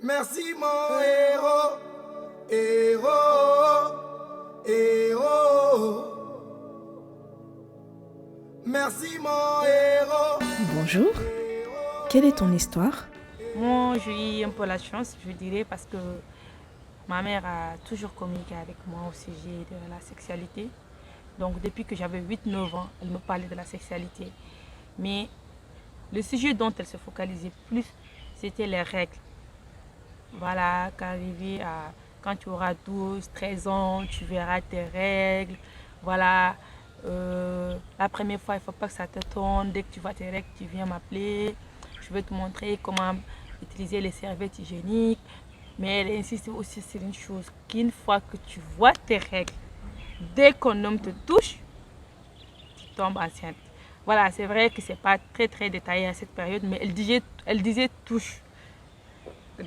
Merci mon héros, héros, héros. Merci mon héros. Bonjour, quelle est ton histoire? Moi, j'ai eu un peu la chance, je dirais, parce que ma mère a toujours communiqué avec moi au sujet de la sexualité. Donc, depuis que j'avais 8-9 ans, elle me parlait de la sexualité. Mais le sujet dont elle se focalisait plus, c'était les règles. Voilà, quand tu auras 12-13 ans, tu verras tes règles. Voilà, la première fois, il ne faut pas que ça te tourne. Dès que tu vois tes règles, tu viens m'appeler. Je vais te montrer comment utiliser les serviettes hygiéniques. Mais elle insiste aussi sur une chose, qu'une fois que tu vois tes règles, dès qu'un homme te touche, tu tombes enceinte. Voilà, c'est vrai que ce n'est pas très très détaillé à cette période, mais elle disait touche.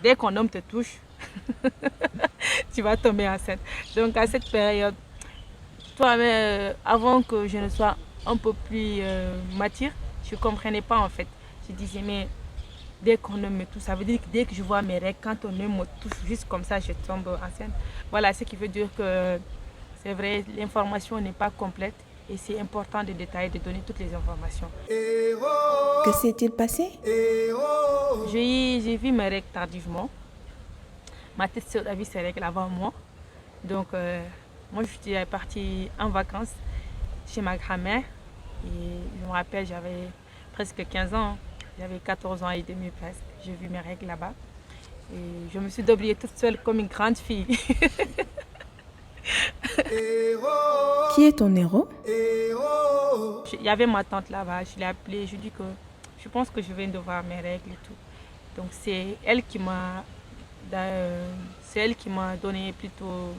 Dès qu'un homme te touche, tu vas tomber enceinte. Donc à cette période, avant que je ne sois un peu plus mature, je ne comprenais pas en fait. Je disais, mais dès qu'on me touche, ça veut dire que dès que je vois mes règles, quand on me touche juste comme ça, je tombe enceinte. Voilà, ce qui veut dire que c'est vrai, l'information n'est pas complète et c'est important de détailler, de donner toutes les informations. Que s'est-il passé? J'ai vu mes règles tardivement. Ma tête sœur a vu ses règles avant moi. Donc, moi, je suis partie en vacances chez ma grand-mère. Et je me rappelle, j'avais presque 15 ans. J'avais 14 ans et demi presque. J'ai vu mes règles là-bas. Et je me suis débrouillée toute seule comme une grande fille. Qui est ton héros? Il y avait ma tante là-bas. Je l'ai appelée. Je lui ai dit que je pense que je viens de voir mes règles et tout. Donc, c'est elle qui m'a donné plutôt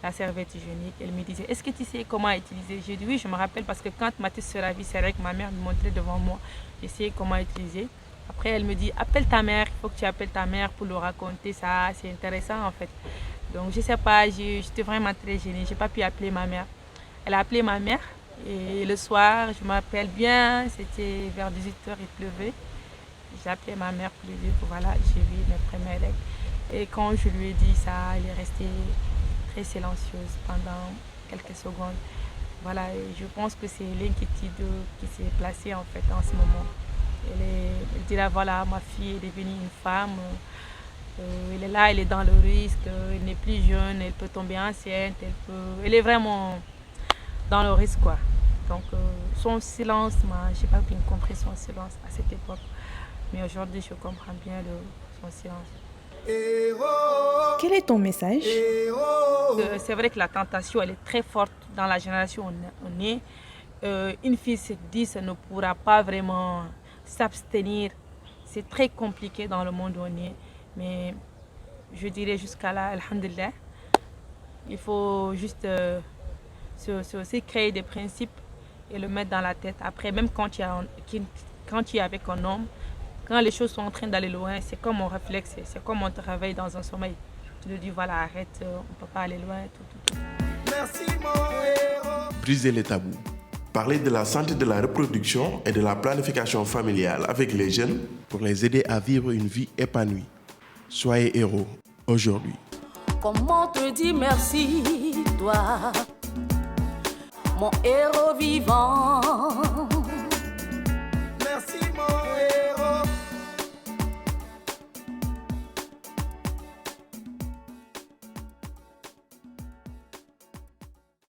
la serviette hygiénique. Elle me disait, est-ce que tu sais comment utiliser? J'ai dit oui, je me rappelle parce que quand ma tante se ravit, c'est vrai que ma mère me montrait devant moi. J'essayais comment utiliser. Après, elle me dit, appelle ta mère, il faut que tu appelles ta mère pour lui raconter ça. C'est intéressant en fait. Donc, je ne sais pas, j'étais vraiment très gênée. Je n'ai pas pu appeler ma mère. Elle a appelé ma mère et le soir, je m'appelle bien, c'était vers 18h, il pleuvait. J'ai appelé ma mère pour lui dire que voilà, j'ai vu mes premières règles. Et quand je lui ai dit ça, elle est restée très silencieuse pendant quelques secondes. Voilà, et je pense que c'est l'inquiétude qui s'est placée en fait en ce moment. Elle dit là, voilà, ma fille est devenue une femme. Elle est là, elle est dans le risque, elle n'est plus jeune, elle peut tomber enceinte, elle est vraiment dans le risque quoi. Donc son silence, je n'ai pas bien compris son silence à cette époque. Mais aujourd'hui, je comprends bien son silence. Quel est ton message? C'est vrai que la tentation, elle est très forte dans la génération où on est. Une fille se dit qu'elle ne pourra pas vraiment s'abstenir. C'est très compliqué dans le monde où on est. Mais je dirais jusqu'à là, alhamdulillah, il faut juste se créer des principes et le mettre dans la tête. Après, même quand tu es avec un homme, quand les choses sont en train d'aller loin, c'est comme un réflexe, c'est comme on te réveille dans un sommeil. Tu te dis, voilà, arrête, on ne peut pas aller loin, tout. Merci mon héros. Briser les tabous. Parler de la santé de la reproduction et de la planification familiale avec les jeunes pour les aider à vivre une vie épanouie. Soyez héros aujourd'hui. Comment te dire merci, toi, mon héros vivant?